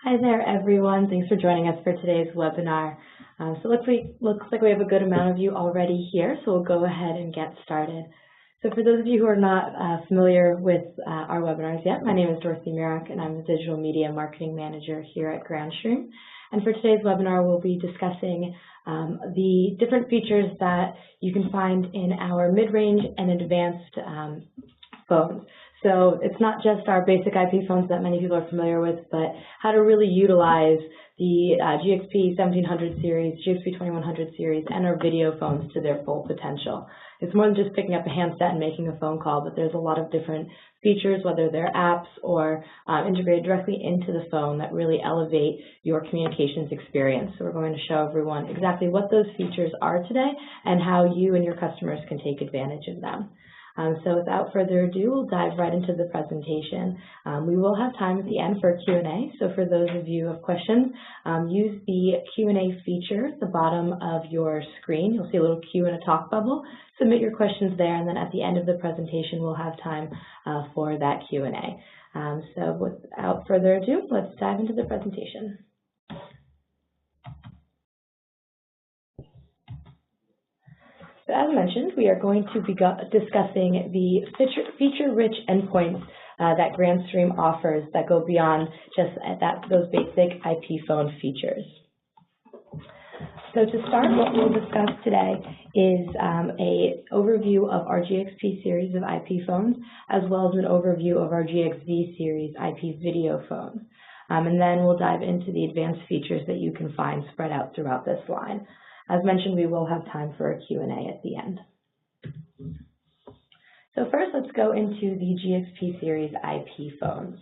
Hi there, everyone. Thanks for joining us for today's webinar. So looks like we have a good amount of you already here, so we'll go ahead and get started. So for those of you who are not familiar with our webinars yet, my name is Dorothy Mirak, and I'm the Digital Media Marketing Manager here at Grandstream. And for today's webinar, we'll be discussing the different features that you can find in our mid-range and advanced phones. So it's not just our basic IP phones that many people are familiar with, but how to really utilize the GXP 1700 series, GXP 2100 series, and our video phones to their full potential. It's more than just picking up a handset and making a phone call, but there's a lot of different features, whether they're apps or integrated directly into the phone, that really elevate your communications experience. So we're going to show everyone exactly what those features are today and how you and your customers can take advantage of them. So without further ado, we'll dive right into the presentation. We will have time at the end for Q&A, so for those of you who have questions, use the Q&A feature at the bottom of your screen. You'll see a little Q and a talk bubble. Submit your questions there, and then at the end of the presentation, we'll have time for that Q&A. So without further ado, let's dive into the presentation. So as mentioned, we are going to be discussing the feature-rich endpoints that Grandstream offers that go beyond just those basic IP phone features. So to start, what we'll discuss today is an overview of our GXP series of IP phones, as well as an overview of our GXV series IP video phones. And then we'll dive into the advanced features that you can find spread out throughout this line. As mentioned, we will have time for a Q&A at the end. So first, let's go into the GXP series IP phones.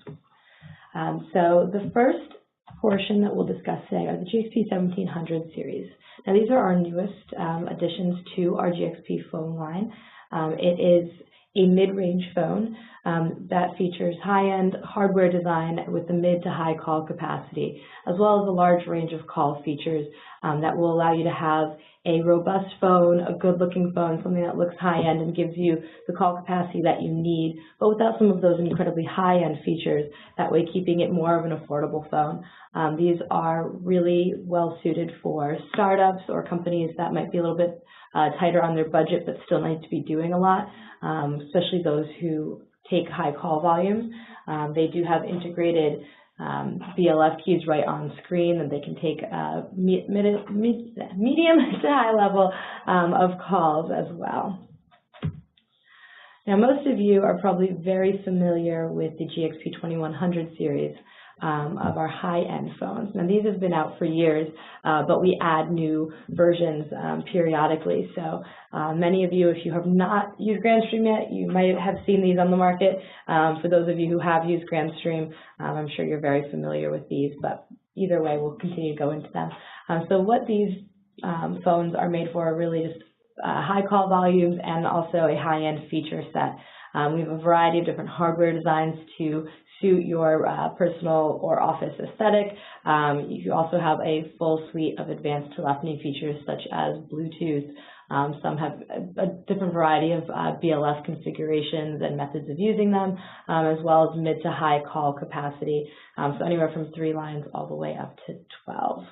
So the first portion that we'll discuss today are the GXP 1700 series. Now, these are our newest additions to our GXP phone line. It is a mid-range phone that features high-end hardware design with the mid to high call capacity, as well as a large range of call features that will allow you to have a robust phone, a good-looking phone, something that looks high-end and gives you the call capacity that you need, but without some of those incredibly high-end features, that way keeping it more of an affordable phone. These are really well-suited for startups or companies that might be a little bit tighter on their budget but still need to be doing a lot, especially those who take high call volumes. They do have integrated BLF keys right on screen, and they can take medium to high level of calls as well. Now, most of you are probably very familiar with the GXP 2100 series of our high-end phones. Now, these have been out for years, but we add new versions periodically. So many of you, if you have not used Grandstream yet, you might have seen these on the market. For those of you who have used Grandstream, I'm sure you're very familiar with these, but either way, we'll continue to go into them. So what these phones are made for are really just high call volumes and also a high-end feature set. We have a variety of different hardware designs to suit your personal or office aesthetic. You also have a full suite of advanced telephony features such as Bluetooth. Some have a different variety of BLF configurations and methods of using them, as well as mid to high call capacity, so anywhere from 3 lines all the way up to 12.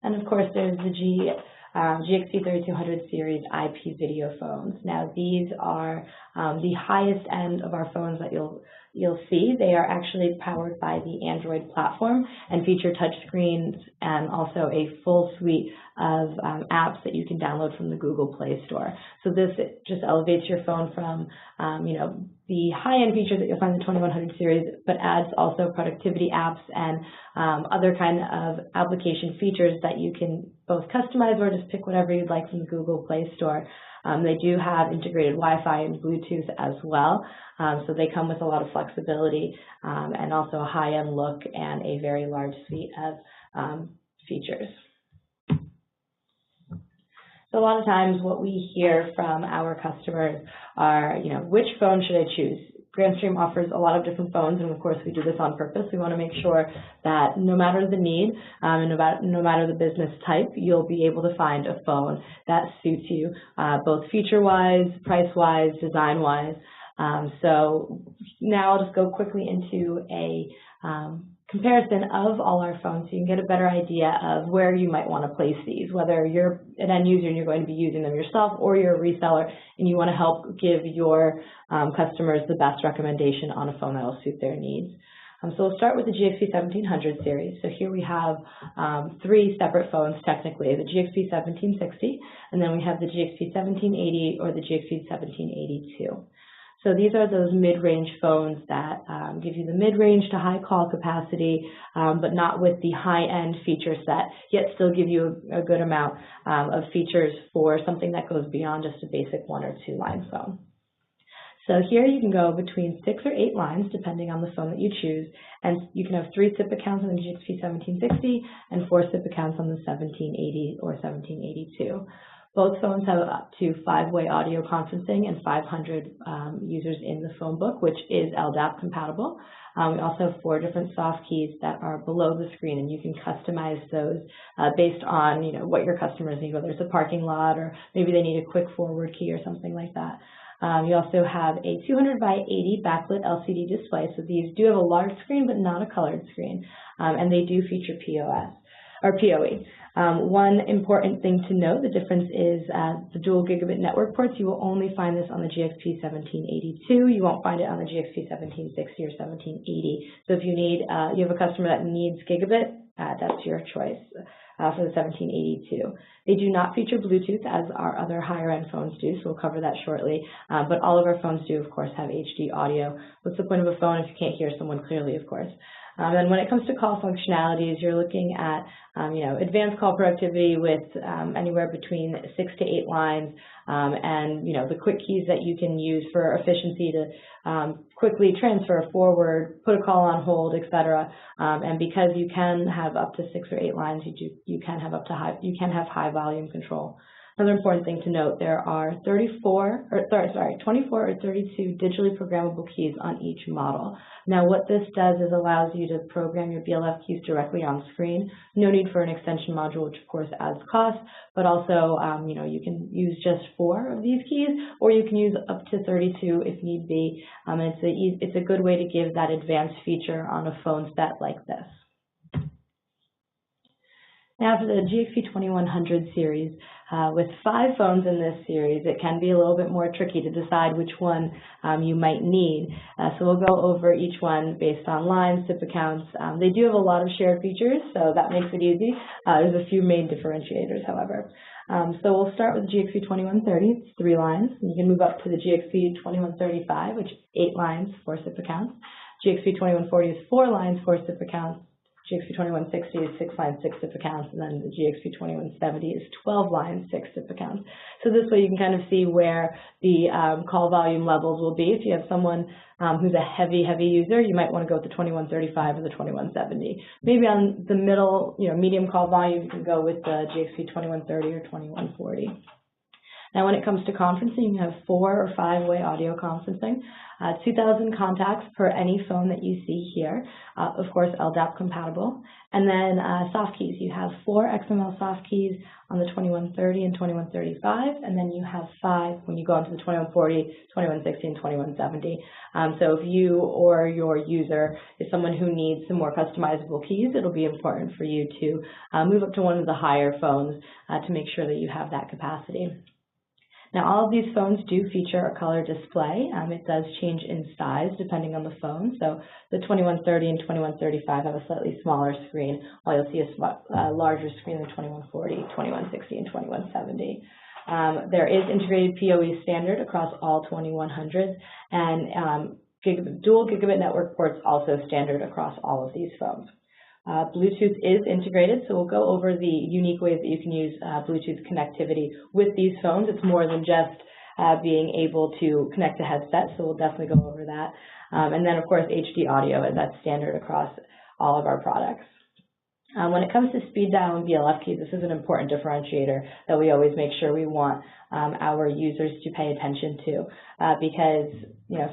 And of course, there's the GXP 3200 series IP video phones. Now, these are the highest end of our phones that you'll see. They are actually powered by the Android platform and feature touchscreens and also a full suite of apps that you can download from the Google Play Store. So this just elevates your phone from the high-end features that you'll find in the 2100 series, but adds also productivity apps and other kind of application features that you can both customize or just pick whatever you'd like from the Google Play Store. They do have integrated Wi-Fi and Bluetooth as well, so they come with a lot of flexibility and also a high-end look and a very large suite of features. So a lot of times what we hear from our customers are, which phone should I choose? Grandstream offers a lot of different phones, and of course we do this on purpose. We want to make sure that no matter the need and no matter the business type, you'll be able to find a phone that suits you, both feature-wise, price-wise, design-wise. So now I'll just go quickly into a comparison of all our phones so you can get a better idea of where you might want to place these, whether you're an end user and you're going to be using them yourself, or you're a reseller and you want to help give your customers the best recommendation on a phone that will suit their needs. So we'll start with the GXP 1700 series. So here we have three separate phones technically, the GXP 1760, and then we have the GXP 1780 or the GXP 1782. So these are those mid-range phones that give you the mid-range to high call capacity, but not with the high-end feature set, yet still give you a good amount of features for something that goes beyond just a basic 1 or 2 line phone. So here you can go between 6 or 8 lines, depending on the phone that you choose, and you can have 3 SIP accounts on the GXP 1760 and 4 SIP accounts on the 1780 or 1782. Both phones have up to 5-way audio conferencing and 500 users in the phone book, which is LDAP compatible. We also have 4 different soft keys that are below the screen, and you can customize those based on what your customers need, whether it's a parking lot or maybe they need a quick forward key or something like that. You also have a 200 by 80 backlit LCD display, so these do have a large screen but not a colored screen, and they do feature POS or PoE. One important thing to note, the difference is the dual gigabit network ports. You will only find this on the GXP 1782. You won't find it on the GXP 1760 or 1780. So if you need, you have a customer that needs gigabit, that's your choice for the 1782. They do not feature Bluetooth as our other higher end phones do, so we'll cover that shortly. But all of our phones do, of course, have HD audio. What's the point of a phone if you can't hear someone clearly, of course? And when it comes to call functionalities, you're looking at advanced call productivity with anywhere between 6 to 8 lines, and the quick keys that you can use for efficiency to quickly transfer forward, put a call on hold, etc. And because you can have up to 6 or 8 lines, you can have high volume control. Another important thing to note, there are 24 or 32 digitally programmable keys on each model. Now what this does is allows you to program your BLF keys directly on screen. No need for an extension module, which of course adds cost, but also you can use just 4 of these keys, or you can use up to 32 if need be. And it's a good way to give that advanced feature on a phone set like this. Now for the GXP 2100 series, with 5 phones in this series, it can be a little bit more tricky to decide which one you might need. So we'll go over each one based on lines, SIP accounts. They do have a lot of shared features, so that makes it easy. There's a few main differentiators, however. So we'll start with the GXP 2130, it's 3 lines. You can move up to the GXP 2135, which is 8 lines, 4 SIP accounts. GXP 2140 is 4 lines, 4 SIP accounts. GXP 2160 is 6 lines, 6 SIP accounts, and then the GXP 2170 is 12 lines, 6 SIP accounts. So this way you can kind of see where the call volume levels will be. If you have someone who's a heavy user, you might want to go with the 2135 or the 2170. Maybe on the middle, medium call volume, you can go with the GXP 2130 or 2140. Now when it comes to conferencing, you have 4 or 5-way audio conferencing, 2,000 contacts per any phone that you see here, of course LDAP compatible, and then soft keys. You have 4 XML soft keys on the 2130 and 2135, and then you have 5 when you go onto the 2140, 2160, and 2170. So if you or your user is someone who needs some more customizable keys, it'll be important for you to move up to one of the higher phones to make sure that you have that capacity. Now, all of these phones do feature a color display. It does change in size depending on the phone. So the 2130 and 2135 have a slightly smaller screen, while you'll see a larger screen in the 2140, 2160, and 2170. There is integrated PoE standard across all 2100s, and dual gigabit network ports also standard across all of these phones. Bluetooth is integrated, so we'll go over the unique ways that you can use Bluetooth connectivity with these phones. It's more than just being able to connect a headset, so we'll definitely go over that. And then, of course, HD audio, as that's standard across all of our products. When it comes to speed dial and BLF keys, this is an important differentiator that we always make sure we want our users to pay attention to, because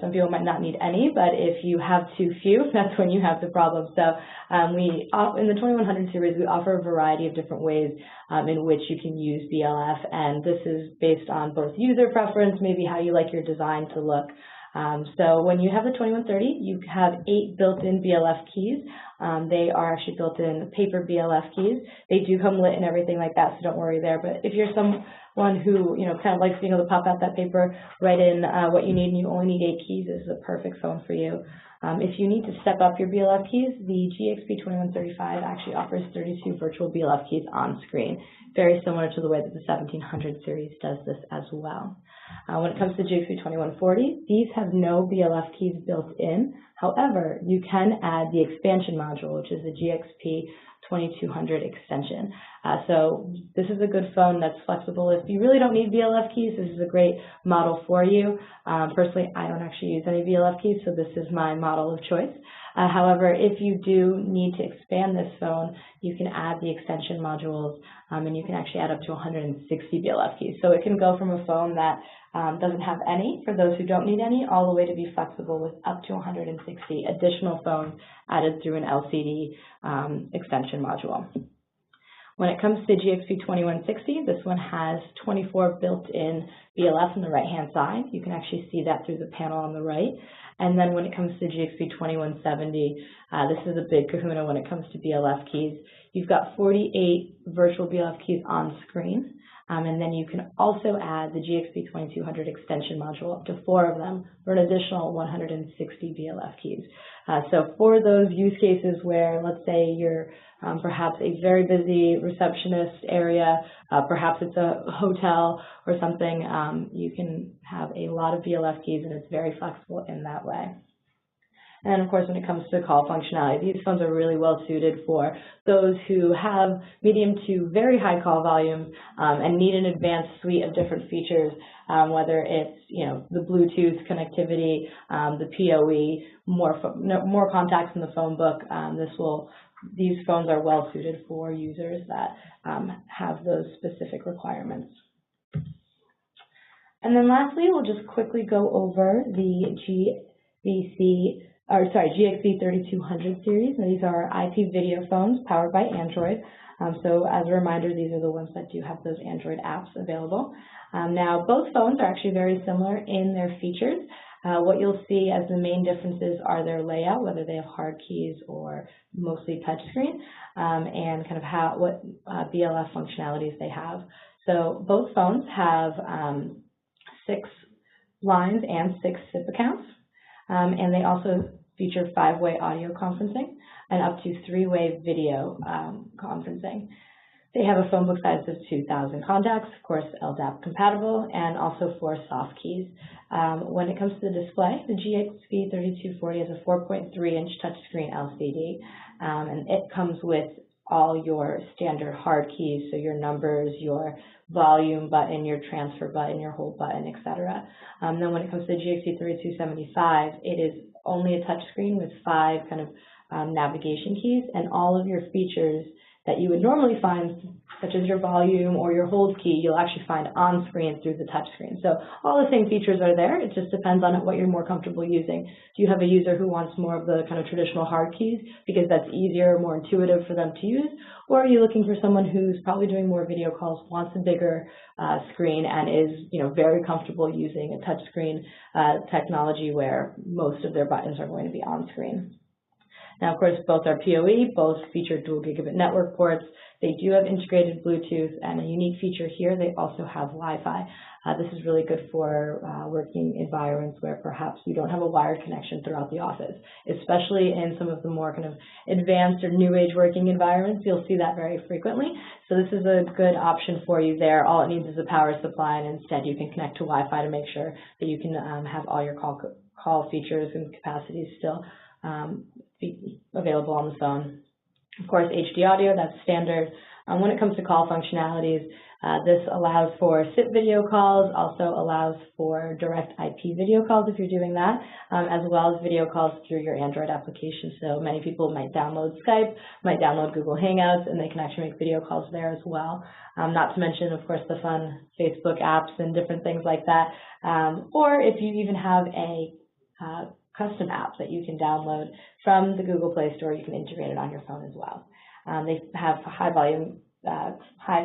some people might not need any, but if you have too few, that's when you have the problem. So in the 2100 series, we offer a variety of different ways in which you can use BLF, and this is based on both user preference, maybe how you like your design to look, So when you have the 2130, you have 8 built-in BLF keys. They are actually built-in paper BLF keys. They do come lit and everything like that, so don't worry there. But if you're someone who, kind of likes being able to pop out that paper, write in what you need, and you only need 8 keys, this is a perfect phone for you. If you need to step up your BLF keys, the GXP 2135 actually offers 32 virtual BLF keys on screen, very similar to the way that the 1700 series does this as well. When it comes to GXP 2140, these have no BLF keys built in. However, you can add the expansion module, which is the GXP 2200 extension. So this is a good phone that's flexible. If you really don't need BLF keys, this is a great model for you. Personally, I don't actually use any BLF keys, so this is my model of choice. However, if you do need to expand this phone, you can add the extension modules, and you can actually add up to 160 BLF keys. So it can go from a phone that doesn't have any, for those who don't need any, all the way to be flexible with up to 160 additional phones added through an LCD extension module. When it comes to GXP 2160, this one has 24 built-in BLF on the right-hand side. You can actually see that through the panel on the right. And then when it comes to GXP 2170, this is a big kahuna when it comes to BLF keys. You've got 48 virtual BLF keys on screen. And then you can also add the GXP 2200 extension module, up to 4 of them, for an additional 160 BLF keys. So for those use cases where, let's say, you're perhaps a very busy receptionist area, perhaps it's a hotel or something, you can have a lot of BLF keys, and it's very flexible in that way. And of course, when it comes to call functionality, these phones are really well suited for those who have medium to very high call volumes and need an advanced suite of different features, whether it's the Bluetooth connectivity, the PoE, more contacts in the phone book. These phones are well suited for users that have those specific requirements. And then lastly, we'll just quickly go over the GXP 3200 series. Now, these are IP video phones powered by Android. So as a reminder, these are the ones that do have those Android apps available. Now, both phones are actually very similar in their features. What you'll see as the main differences are their layout, whether they have hard keys or mostly touchscreen, and kind of what BLF functionalities they have. So both phones have 6 lines and 6 SIP accounts. And they also feature 5-way audio conferencing and up to 3-way video conferencing. They have a phone book size of 2,000 contacts, of course LDAP compatible, and also 4 soft keys. When it comes to the display, the GXP 3240 has a 4.3-inch touchscreen LCD, and it comes with all your standard hard keys, so your numbers, your volume button, your transfer button, your hold button, etc. Then when it comes to the GXP 3275, it is only a touchscreen with 5 kind of navigation keys, and all of your features that you would normally find, such as your volume or your hold key, you'll actually find on screen through the touchscreen. So all the same features are there. It just depends on what you're more comfortable using. Do you have a user who wants more of the kind of traditional hard keys because that's easier, more intuitive for them to use? Or are you looking for someone who's probably doing more video calls, wants a bigger screen, and is very comfortable using a touchscreen technology where most of their buttons are going to be on screen? Now, of course, both are PoE, both feature dual gigabit network ports. They do have integrated Bluetooth, and a unique feature here, they also have Wi-Fi. This is really good for working environments where perhaps you don't have a wired connection throughout the office, especially in some of the more kind of advanced or new age working environments. You'll see that very frequently. So this is a good option for you there. All it needs is a power supply, and instead you can connect to Wi-Fi to make sure that you can have all your call features and capacities still be available on the phone. Of course, HD audio, that's standard. When it comes to call functionalities, this allows for SIP video calls, also allows for direct IP video calls if you're doing that, as well as video calls through your Android application. So many people might download Skype, might download Google Hangouts, and they can actually make video calls there as well. Not to mention, of course, the fun Facebook apps and different things like that. Or if you even have a custom app that you can download from the Google Play Store, you can integrate it on your phone as well. They have high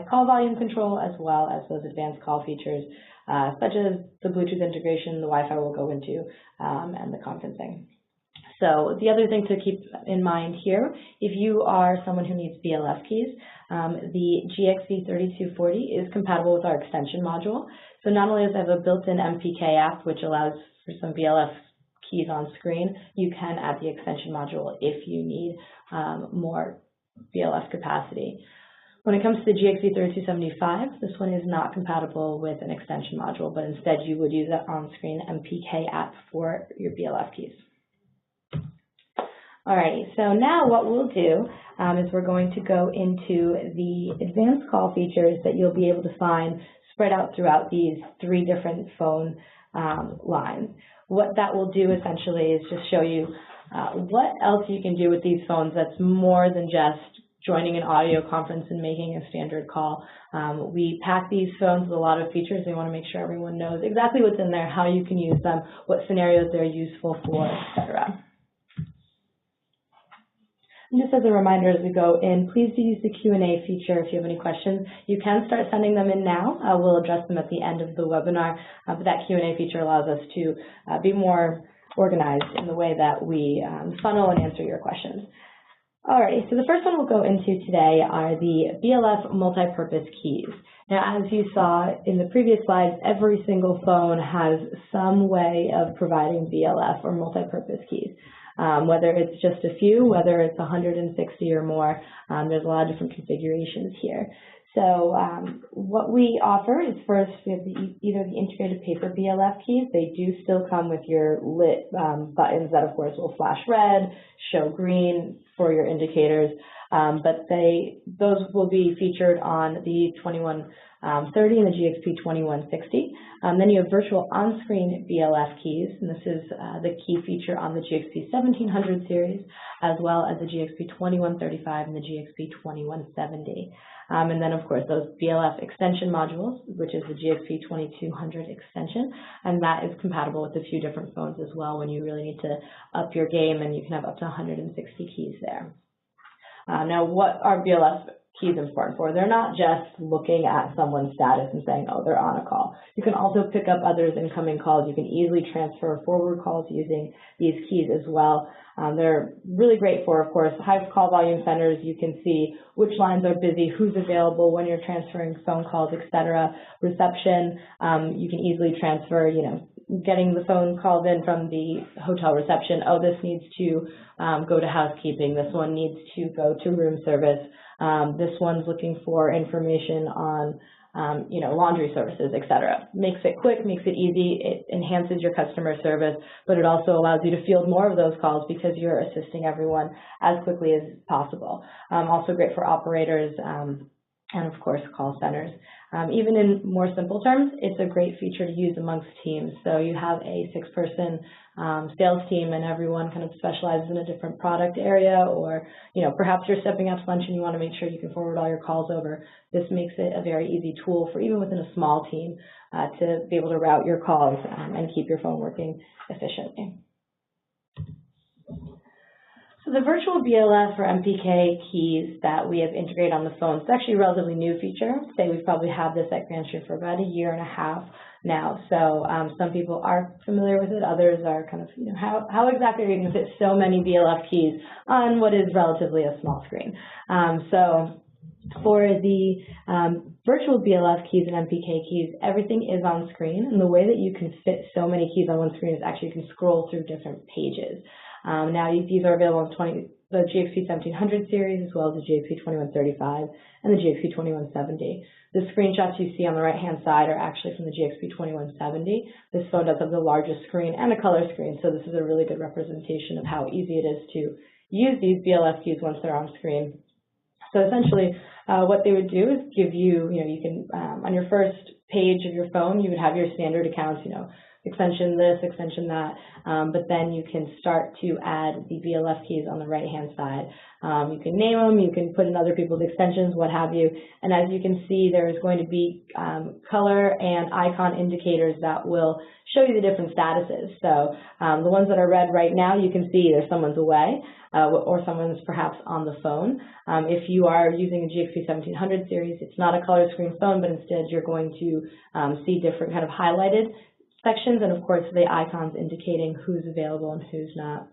call volume control, as well as those advanced call features. such as the Bluetooth integration, the Wi-Fi we'll go into, and the conferencing. So the other thing to keep in mind here, if you are someone who needs BLF keys, the GXP 3240 is compatible with our extension module. So not only does it have a built-in MPK app, which allows for some BLF keys on screen, you can add the extension module if you need more BLF capacity. When it comes to the GXP 3275, this one is not compatible with an extension module, but instead you would use that on-screen MPK app for your BLF keys. Alrighty, so now what we'll do is we're going to go into the advanced call features that you'll be able to find spread out throughout these 3 different phone lines. What that will do essentially is just show you what else you can do with these phones that's more than just joining an audio conference and making a standard call. We pack these phones with a lot of features. We want to make sure everyone knows exactly what's in there, how you can use them, what scenarios they're useful for, etc. And just as a reminder as we go in, please do use the Q&A feature if you have any questions. You can start sending them in now. We'll address them at the end of the webinar, but that Q&A feature allows us to be more organized in the way that we funnel and answer your questions. Alrighty, so the first one we'll go into today are the BLF multi-purpose keys. Now, as you saw in the previous slides, every single phone has some way of providing BLF or multi-purpose keys. Whether it's just a few, whether it's 160 or more, there's a lot of different configurations here. So what we offer is first we have either the integrated paper BLF keys. They do still come with your lit buttons that of course will flash red, show green for your indicators, but those will be featured on the 2130 and the GXP 2160. Then you have virtual on-screen BLF keys, and this is the key feature on the GXP 1700 series, as well as the GXP 2135 and the GXP 2170. And then, of course, those BLF extension modules, which is the GXP 2200 extension, and that is compatible with a few different phones as well when you really need to up your game, and you can have up to 160 keys there. Now, what are BLF keys important for? They're not just looking at someone's status and saying, oh, they're on a call. You can also pick up others' incoming calls. You can easily transfer forward calls using these keys as well. They're really great for, of course, high call volume centers. You can see which lines are busy, who's available when you're transferring phone calls, etc. Reception, you can easily transfer, getting the phone called in from the hotel reception. Oh, this needs to go to housekeeping. This one needs to go to room service. This one's looking for information on, laundry services, etc. Makes it quick, makes it easy. It enhances your customer service, but it also allows you to field more of those calls because you're assisting everyone as quickly as possible. Also great for operators and, of course, call centers. Even in more simple terms, it's a great feature to use amongst teams. So you have a 6-person sales team and everyone kind of specializes in a different product area, or, perhaps you're stepping out to lunch and you want to make sure you can forward all your calls over. This makes it a very easy tool for even within a small team to be able to route your calls and keep your phone working efficiently. So the virtual BLF or MPK keys that we have integrated on the phone, it's actually a relatively new feature. Say we've probably had this at Grandstream for about 1.5 years now. So some people are familiar with it, others are kind of, how exactly are you going to fit so many BLF keys on what is relatively a small screen? So for the virtual BLF keys and MPK keys, everything is on screen, and the way that you can fit so many keys on one screen is actually you can scroll through different pages. Now these are available on the GXP 1700 series as well as the GXP 2135 and the GXP 2170. The screenshots you see on the right-hand side are actually from the GXP 2170. This phone does have the largest screen and a color screen, so this is a really good representation of how easy it is to use these BLF keys once they're on screen. So essentially, what they would do is give you, you can, on your first page of your phone, you would have your standard accounts, extension this, extension that, but then you can start to add the VLF keys on the right-hand side. You can name them, you can put in other people's extensions, what have you, and as you can see, there is going to be color and icon indicators that will show you the different statuses. So the ones that are red right now, you can see either someone's away or someone's perhaps on the phone. If you are using a GXP 1700 series, it's not a color screen phone, but instead you're going to see different kind of highlighted sections, and of course the icons indicating who's available and who's not.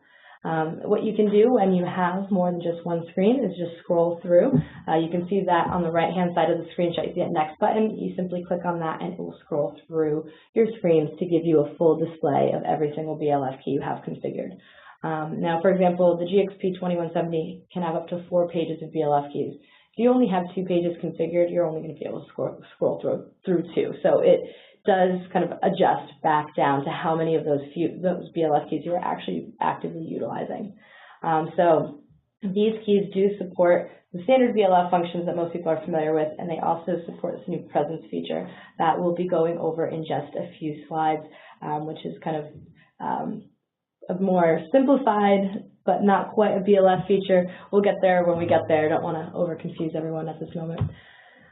What you can do when you have more than just one screen is just scroll through. You can see that on the right-hand side of the screenshot, you see that next button. You simply click on that and it will scroll through your screens to give you a full display of every single VLF key you have configured. Now, for example, the GXP 2170 can have up to 4 pages of VLF keys. If you only have 2 pages configured, you're only going to be able to scroll through 2. So it does kind of adjust back down to how many of those VLF keys you are actually actively utilizing. So these keys do support the standard VLF functions that most people are familiar with, and they also support this new presence feature that we'll be going over in just a few slides, which is kind of a more simplified but not quite a VLF feature. We'll get there when we get there. Don't want to over confuse everyone at this moment.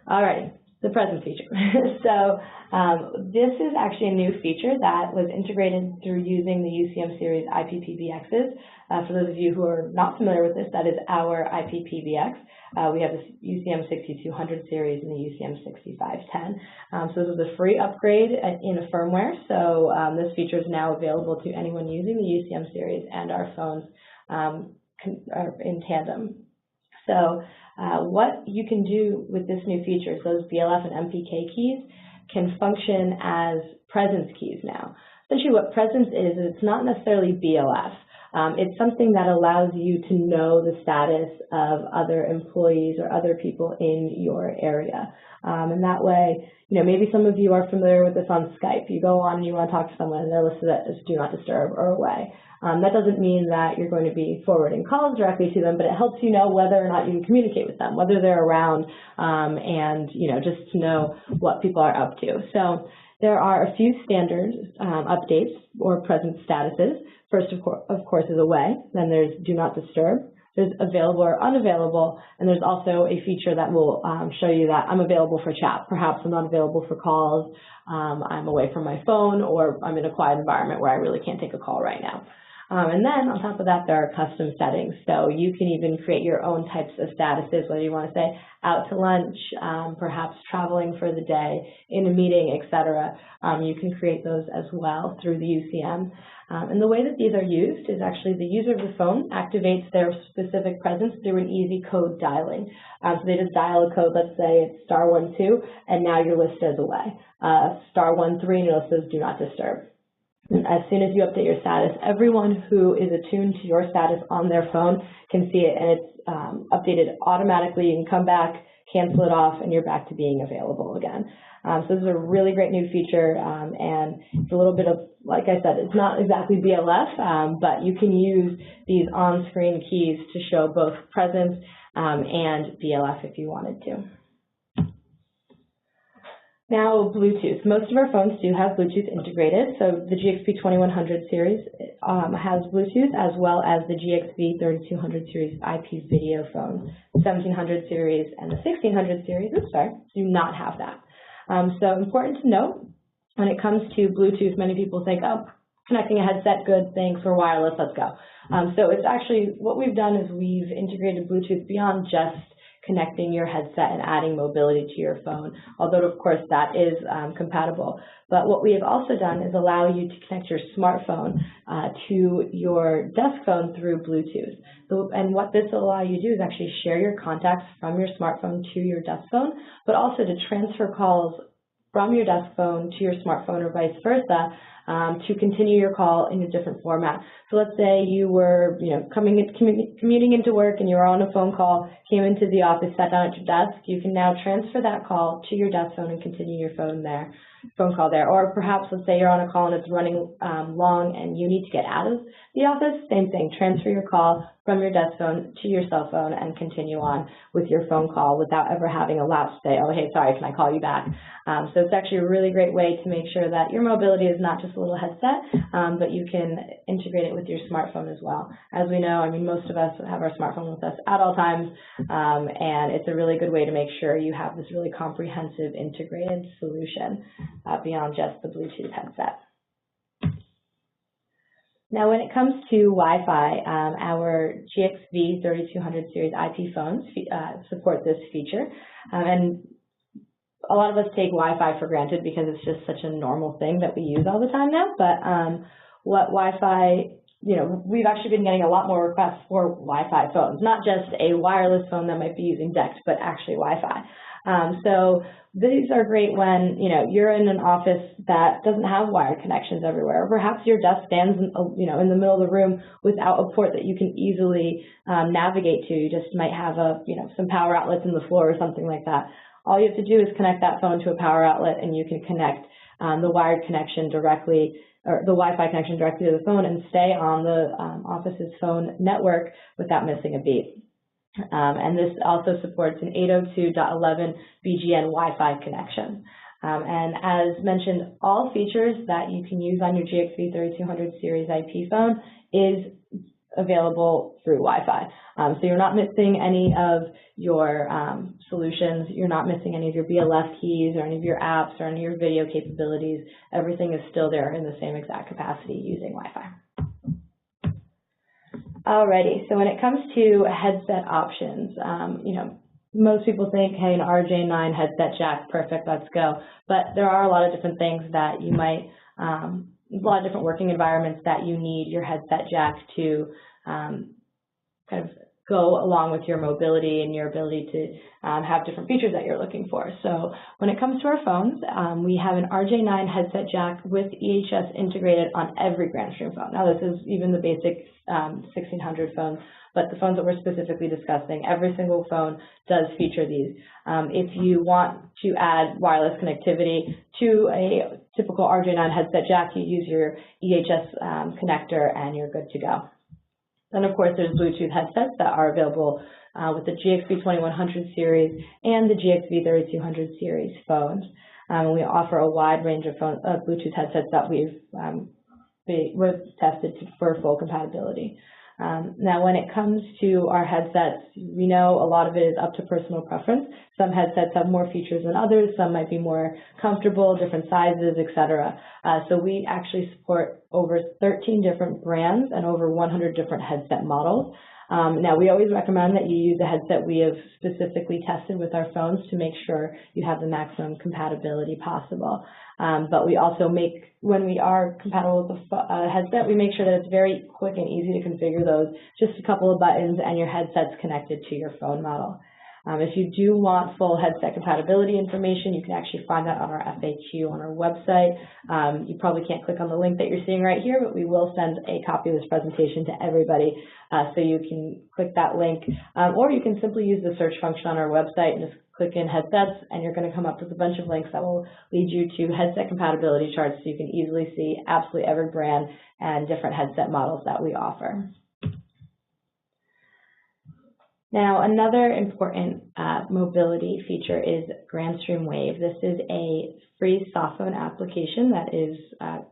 Alrighty. The presence feature. So this is actually a new feature that was integrated through using the UCM series IP PBXs. For those of you who are not familiar with this, that is our IP PBX. We have the UCM 6200 series and the UCM 6510. So this is a free upgrade in a firmware. So this feature is now available to anyone using the UCM series, and our phones are in tandem. So what you can do with this new feature is those VLF and MPK keys can function as presence keys now. Essentially what presence is it's not necessarily VLF. It's something that allows you to know the status of other employees or other people in your area. And that way, maybe some of you are familiar with this on Skype. You go on and you want to talk to someone and they're listed as do not disturb or away. That doesn't mean that you're going to be forwarding calls directly to them, but it helps you know whether or not you can communicate with them, whether they're around, and just to know what people are up to. So there are a few standard updates or presence statuses. First, of course, is away. Then there's do not disturb. There's available or unavailable, and there's also a feature that will show you that I'm available for chat. Perhaps I'm not available for calls, I'm away from my phone, or I'm in a quiet environment where I really can't take a call right now. And then on top of that, there are custom settings. So you can even create your own types of statuses, whether you want to say out to lunch, perhaps traveling for the day, in a meeting, etc. You can create those as well through the UCM. And the way that these are used is actually the user of the phone activates their specific presence through an easy code dialing. So they just dial a code, let's say it's *12, and now you're listed as away. *13, and you're listed as do not disturb. And as soon as you update your status, everyone who is attuned to your status on their phone can see it, and it's updated automatically. You can come back, cancel it off, and you're back to being available again. So this is a really great new feature, and it's a little bit of, like I said, it's not exactly VLF, but you can use these on-screen keys to show both presence and VLF if you wanted to. Now, Bluetooth. Most of our phones do have Bluetooth integrated. So the GXP 2100 series has Bluetooth, as well as the GXP 3200 series IP video phones. The 1700 series and the 1600 series, do not have that. So important to note, when it comes to Bluetooth, many people think, oh, connecting a headset, good, thanks, we're wireless, let's go. So it's actually, what we've done is we've integrated Bluetooth beyond just connecting your headset and adding mobility to your phone, although of course that is compatible. But what we have also done is allow you to connect your smartphone to your desk phone through Bluetooth. So, and what this will allow you to do is actually share your contacts from your smartphone to your desk phone, but also to transfer calls from your desk phone to your smartphone or vice versa, to continue your call in a different format. So let's say you were, commuting into work and you were on a phone call, came into the office, sat down at your desk. You can now transfer that call to your desk phone and continue your phone there. phone call there. Or perhaps, let's say you're on a call and it's running long and you need to get out of the office, same thing, transfer your call from your desk phone to your cell phone and continue on with your phone call without ever having a lapse say, oh, hey, sorry, can I call you back? So it's actually a really great way to make sure that your mobility is not just a little headset, but you can integrate it with your smartphone as well. As we know, I mean, most of us have our smartphone with us at all times, and it's a really good way to make sure you have this really comprehensive integrated solution beyond just the Bluetooth headset. Now, when it comes to Wi-Fi, our GXP 3200 series IP phones support this feature, and a lot of us take Wi-Fi for granted because it's just such a normal thing that we use all the time now. But what Wi-Fi, we've actually been getting a lot more requests for Wi-Fi phones, not just a wireless phone that might be using DECT, but actually Wi-Fi. So these are great when, you're in an office that doesn't have wired connections everywhere. Or perhaps your desk stands, in the middle of the room without a port that you can easily navigate to. You just might have some power outlets in the floor or something like that. All you have to do is connect that phone to a power outlet, and you can connect the wired connection directly, or the Wi-Fi connection directly to the phone, and stay on the office's phone network without missing a beat. And this also supports an 802.11 BGN Wi-Fi connection. And as mentioned, all features that you can use on your GXP 3200 series IP phone is available through Wi-Fi. So you're not missing any of your solutions. You're not missing any of your BLF keys or any of your apps or any of your video capabilities. Everything is still there in the same exact capacity using Wi-Fi. Alrighty, so when it comes to headset options, most people think, hey, an RJ9 headset jack, perfect, let's go. But there are a lot of different things that you might, a lot of different working environments that you need your headset jack to kind of go along with your mobility and your ability to have different features that you're looking for. So when it comes to our phones, we have an RJ9 headset jack with EHS integrated on every Grandstream phone. Now this is even the basic 1600 phones, but the phones that we're specifically discussing, every single phone does feature these. If you want to add wireless connectivity to a typical RJ9 headset jack, you use your EHS connector and you're good to go. Then, of course, there's Bluetooth headsets that are available with the GXP 2100 series and the GXP 3200 series phones. We offer a wide range of Bluetooth headsets that we've tested for full compatibility. Now, when it comes to our headsets, we know a lot of it is up to personal preference. Some headsets have more features than others. Some might be more comfortable, different sizes, etc. So we actually support over 13 different brands and over 100 different headset models. Now, we always recommend that you use a headset we have specifically tested with our phones to make sure you have the maximum compatibility possible. But we also when we are compatible with the headset, we make sure that it's very quick and easy to configure those. Just a couple of buttons and your headset's connected to your phone model. If you do want full headset compatibility information, you can actually find that on our FAQ on our website. You probably can't click on the link that you're seeing right here, but we will send a copy of this presentation to everybody, so you can click that link, or you can simply use the search function on our website and just click in headsets, and you're going to come up with a bunch of links that will lead you to headset compatibility charts so you can easily see absolutely every brand and different headset models that we offer. Now, another important mobility feature is Grandstream Wave. This is a free softphone application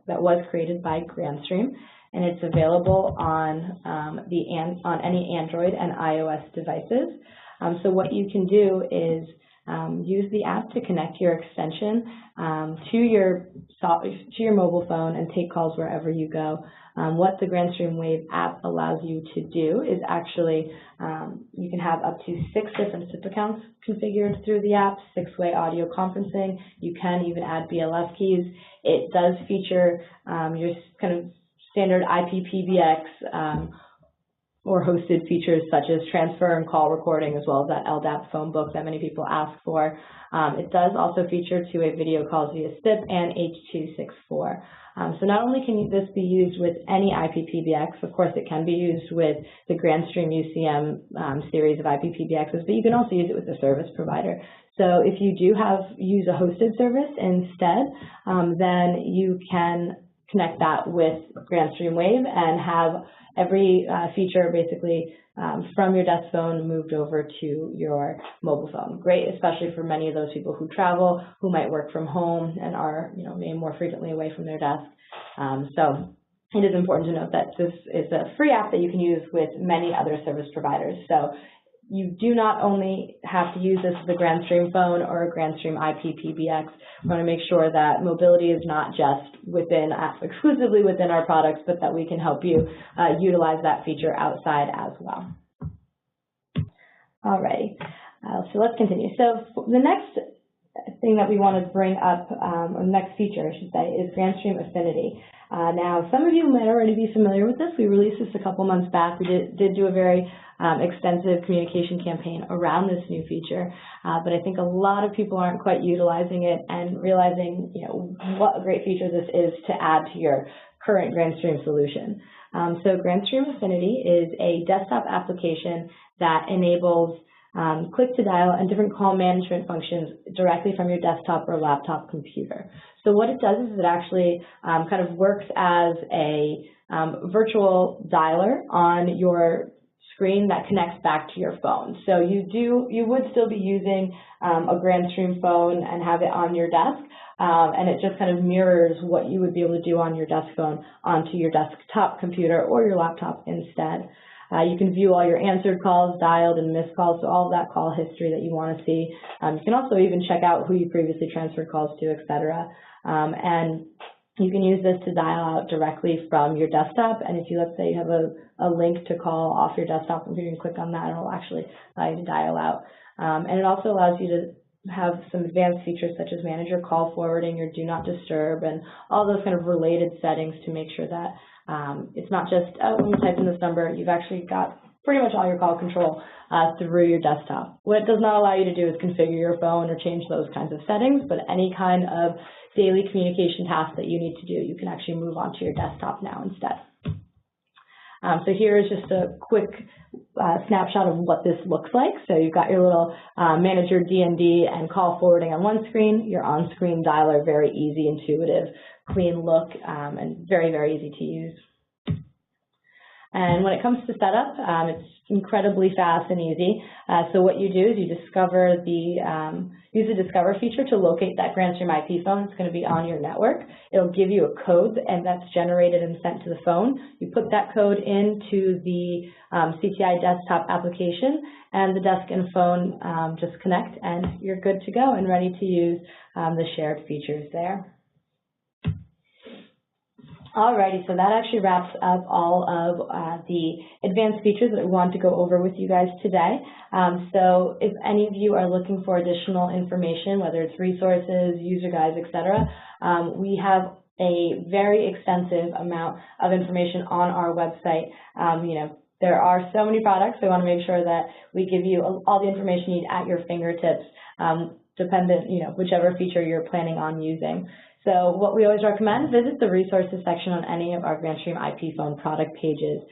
that was created by Grandstream, and it's available on any Android and iOS devices. So what you can do is use the app to connect your extension to your mobile phone and take calls wherever you go. What the Grandstream Wave app allows you to do is actually you can have up to 6 different SIP accounts configured through the app, 6-way audio conferencing. You can even add BLF keys. It does feature your kind of standard IPPBX or hosted features such as transfer and call recording, as well as that LDAP phone book that many people ask for. It does also feature two-way video calls via SIP and H.264. So not only can this be used with any IP PBX, of course it can be used with the Grandstream UCM series of IP PBXs, but you can also use it with the service provider. So if you do use a hosted service instead, then you can connect that with Grandstream Wave and have every feature basically from your desk phone moved over to your mobile phone. Great, especially for many of those people who travel, who might work from home and are, maybe more frequently away from their desk. So it is important to note that this is a free app that you can use with many other service providers. So you do not only have to use this with a Grandstream phone or a Grandstream IP PBX. We want to make sure that mobility is not just exclusively within our products, but that we can help you utilize that feature outside as well. Alrighty, so let's continue. So the next thing that we want to bring up, or next feature, I should say, is Grandstream Affinity. Now, some of you might already be familiar with this. We released this a couple months back. We did do a very extensive communication campaign around this new feature, but I think a lot of people aren't quite utilizing it and realizing, what a great feature this is to add to your current Grandstream solution. So Grandstream Affinity is a desktop application that enables click-to-dial and different call management functions directly from your desktop or laptop computer. So what it does is it actually kind of works as a virtual dialer on your screen that connects back to your phone. So you would still be using a Grandstream phone and have it on your desk, and it just kind of mirrors what you would be able to do on your desk phone onto your desktop computer or your laptop instead. You can view all your answered calls, dialed, and missed calls, so all of that call history that you want to see. You can also even check out who you previously transferred calls to, etc. And you can use this to dial out directly from your desktop. And if you, let's say, you have a link to call off your desktop computer, you can click on that, and it will actually allow you to dial out. And it also allows you to have some advanced features such as manage your call forwarding, your do not disturb, and all those kind of related settings to make sure that it's not just, oh, when you type in this number, you've actually got pretty much all your call control through your desktop. What it does not allow you to do is configure your phone or change those kinds of settings, but any kind of daily communication tasks that you need to do, you can actually move onto your desktop now instead. So here is just a quick snapshot of what this looks like. So you've got your little manage your D&D and call forwarding on one screen, your on-screen dialer, very easy, intuitive, clean look, and very, very easy to use. And when it comes to setup, it's incredibly fast and easy. So what you do is you discover use the Discover feature to locate that Grandstream IP phone that's going to be on your network. It'll give you a code, and that's generated and sent to the phone. You put that code into the CTI desktop application, and the desk and phone just connect, and you're good to go and ready to use the shared features there. Alrighty, so that actually wraps up all of the advanced features that we want to go over with you guys today. So if any of you are looking for additional information, whether it's resources, user guides, etc., we have a very extensive amount of information on our website. There are so many products, so we want to make sure that we give you all the information you need at your fingertips, dependent, whichever feature you're planning on using. So what we always recommend, visit the resources section on any of our Grandstream IP phone product pages.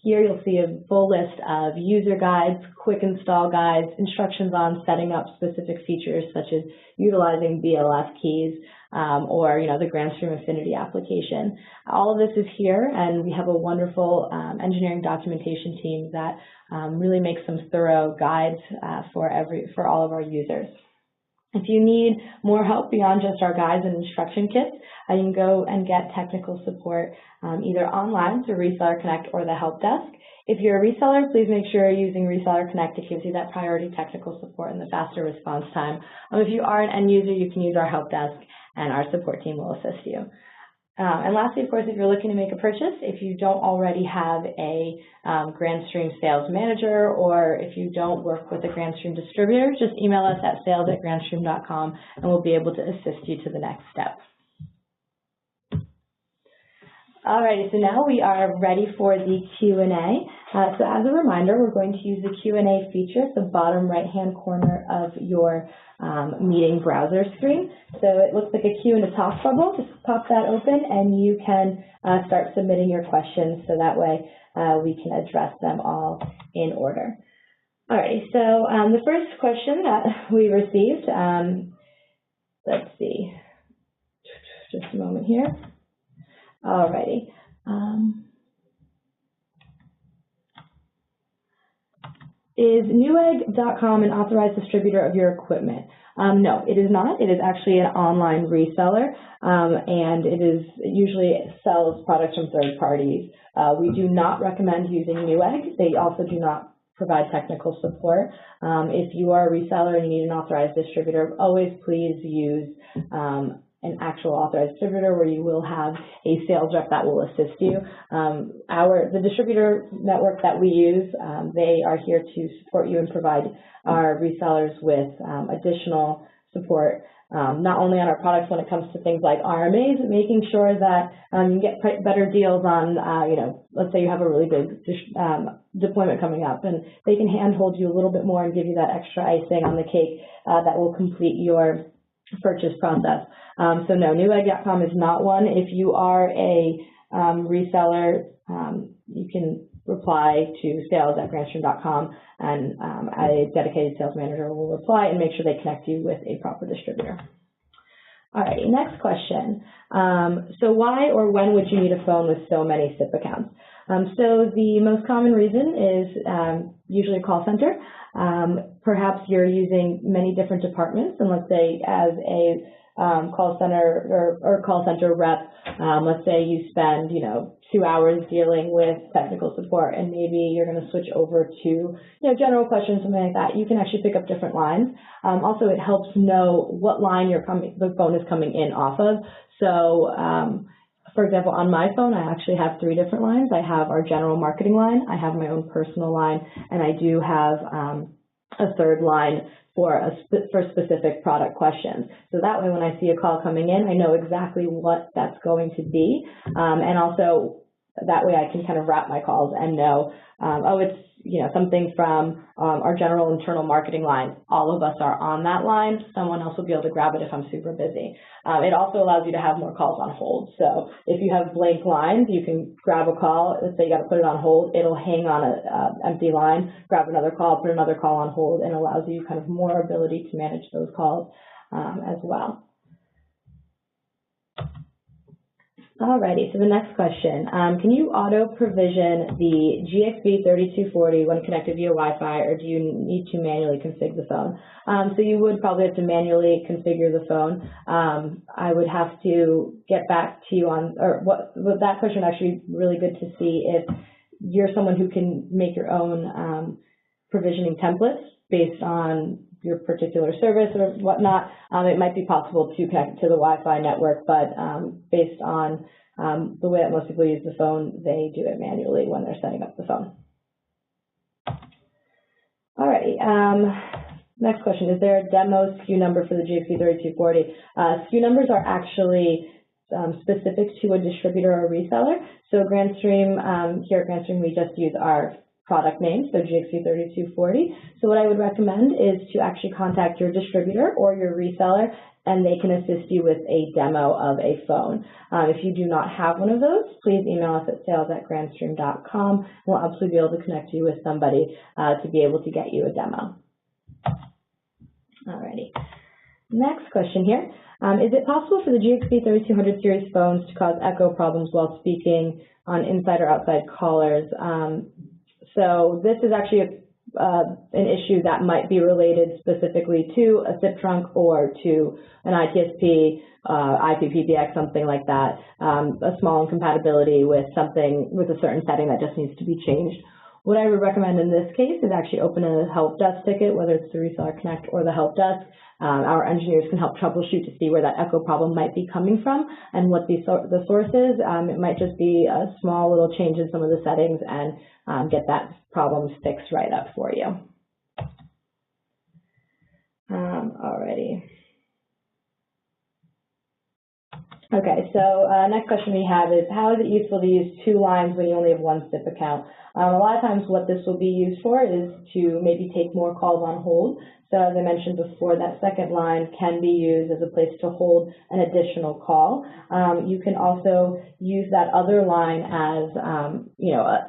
Here you'll see a full list of user guides, quick install guides, instructions on setting up specific features such as utilizing BLF keys or the Grandstream Affinity application. All of this is here, and we have a wonderful engineering documentation team that really makes some thorough guides for all of our users. If you need more help beyond just our guides and instruction kits, you can go and get technical support either online through Reseller Connect or the help desk. If you're a reseller, please make sure you're using Reseller Connect. It gives you that priority technical support and the faster response time. If you are an end user, you can use our help desk, and our support team will assist you. And lastly, of course, if you're looking to make a purchase, if you don't already have a Grandstream sales manager, or if you don't work with a Grandstream distributor, just email us at sales@grandstream.com, and we'll be able to assist you to the next step. Alrighty, so now we are ready for the Q&A. So as a reminder, we're going to use the Q&A feature at the bottom right-hand corner of your meeting browser screen. So it looks like a Q in the top bubble. Just pop that open and you can start submitting your questions so that way we can address them all in order. Alrighty, so the first question that we received, let's see, just a moment here. Alrighty. Is Newegg.com an authorized distributor of your equipment? No, it is not. It is actually an online reseller, and it usually sells products from third parties. We do not recommend using Newegg. They also do not provide technical support. If you are a reseller and you need an authorized distributor, always please use an actual authorized distributor where you will have a sales rep that will assist you. The distributor network that we use, they are here to support you and provide our resellers with additional support, not only on our products when it comes to things like RMAs, making sure that you get better deals on, let's say you have a really big deployment coming up, and they can handhold you a little bit more and give you that extra icing on the cake that will complete your purchase process. So no, Newegg.com is not one. If you are a reseller, you can reply to sales@grandstream.com, and a dedicated sales manager will reply and make sure they connect you with a proper distributor. All right, next question. So why or when would you need a phone with so many SIP accounts? So the most common reason is usually a call center. Perhaps you're using many different departments, and let's say as a call center or call center rep, let's say you spend 2 hours dealing with technical support, and maybe you're going to switch over to general questions, something like that. You can actually pick up different lines. Also, it helps know what line the phone is coming in off of. So for example, on my phone, I actually have 3 different lines. I have our general marketing line, I have my own personal line, and I do have a third line for specific product questions. So that way, when I see a call coming in, I know exactly what that's going to be, and also that way I can kind of route my calls and know, oh, it's something from our general internal marketing line. All of us are on that line. Someone else will be able to grab it if I'm super busy. It also allows you to have more calls on hold. So if you have blank lines, you can grab a call. Let's say you got to put it on hold. It'll hang on an empty line, grab another call, put another call on hold, and allows you kind of more ability to manage those calls as well. Alrighty, so the next question, can you auto-provision the GXP 3240 when connected via Wi-Fi, or do you need to manually configure the phone? So you would probably have to manually configure the phone. I would have to get back to you on, with that question, actually really good to see if you're someone who can make your own provisioning templates based on your particular service or whatnot. It might be possible to connect to the Wi-Fi network, but based on the way that most people use the phone, they do it manually when they're setting up the phone. Alrighty, next question. Is there a demo SKU number for the GXP 3240? SKU numbers are actually specific to a distributor or reseller. So Grandstream, here at Grandstream, we just use our product name, so GXP 3240. So what I would recommend is to actually contact your distributor or your reseller, and they can assist you with a demo of a phone. If you do not have one of those, please email us at sales@grandstream.com. We'll absolutely be able to connect you with somebody to be able to get you a demo. Alrighty. Next question here. Is it possible for the GXP 3200 series phones to cause echo problems while speaking on inside or outside callers? So this is actually an issue that might be related specifically to a SIP trunk or to an ITSP, IPPBX, something like that, a small incompatibility with a certain setting that just needs to be changed. What I would recommend in this case is actually open a help desk ticket, whether it's the Reseller Connect or the help desk. Our engineers can help troubleshoot to see where that echo problem might be coming from and what the source is. It might just be a small little change in some of the settings and get that problem fixed right up for you. Alrighty. Okay, so next question we have is, how is it useful to use 2 lines when you only have 1 SIP account? A lot of times what this will be used for is to maybe take more calls on hold. So as I mentioned before, that second line can be used as a place to hold an additional call. You can also use that other line as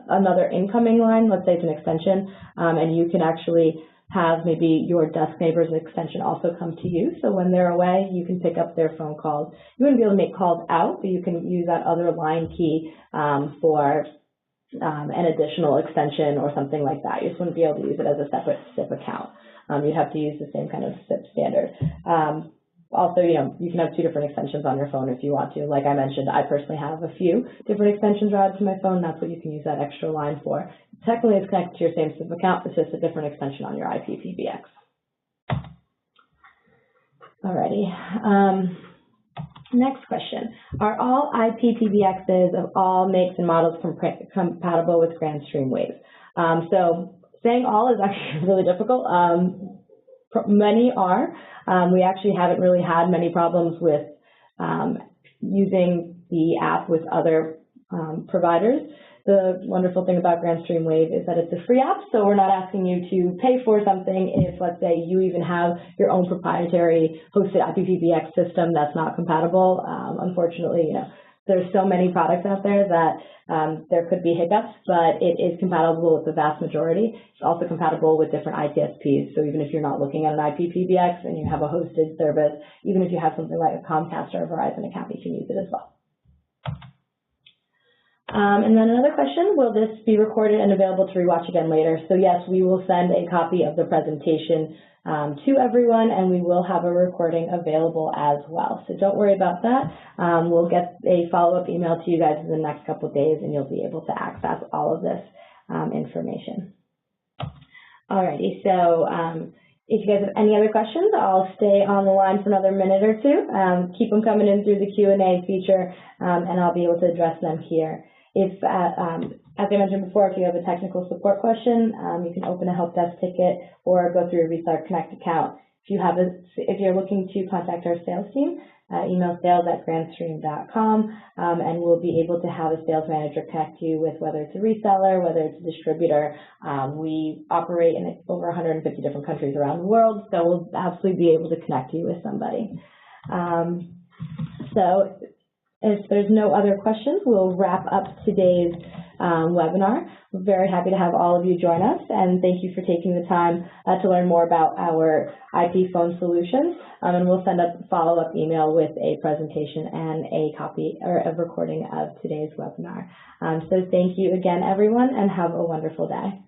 another incoming line. Let's say it's an extension, and you can actually have maybe your desk neighbor's extension also come to you. So when they're away, you can pick up their phone calls. You wouldn't be able to make calls out, but you can use that other line key for an additional extension or something like that. You just wouldn't be able to use it as a separate SIP account. You'd have to use the same kind of SIP standard. Also, you can have 2 different extensions on your phone if you want to. Like I mentioned, I personally have a few different extensions routed to my phone. That's what you can use that extra line for. Technically, it's connected to your same SIP account. It's just a different extension on your IP PBX. Alrighty. Next question. Are all IP PBXs of all makes and models compatible with Grandstream Wave? So saying all is actually really difficult. Many are. We actually haven't really had many problems with using the app with other providers. The wonderful thing about Grandstream Wave is that it's a free app, so we're not asking you to pay for something if, let's say, you even have your own proprietary hosted IPPBX system that's not compatible. Unfortunately, there's so many products out there that there could be hiccups, but it is compatible with the vast majority. It's also compatible with different ITSPs, so even if you're not looking at an IPPBX and you have a hosted service, even if you have something like a Comcast or a Verizon account, you can use it as well. And then another question, will this be recorded and available to rewatch again later? So yes, we will send a copy of the presentation to everyone, and we will have a recording available as well. So don't worry about that. We'll get a follow-up email to you guys in the next couple of days, and you'll be able to access all of this information. Alrighty, so if you guys have any other questions, I'll stay on the line for another minute or two. Keep them coming in through the Q&A feature, and I'll be able to address them here. If, as I mentioned before, if you have a technical support question, you can open a help desk ticket or go through a Restart Connect account. If you're looking to contact our sales team, email sales@grandstream.com, and we'll be able to have a sales manager connect you with whether it's a reseller, whether it's a distributor. We operate in over 150 different countries around the world, so we'll absolutely be able to connect you with somebody. So if there's no other questions, we'll wrap up today's webinar. We're very happy to have all of you join us, and thank you for taking the time to learn more about our IP phone solutions. And we'll send a follow-up email with a presentation and a copy or a recording of today's webinar. So thank you again, everyone, and have a wonderful day.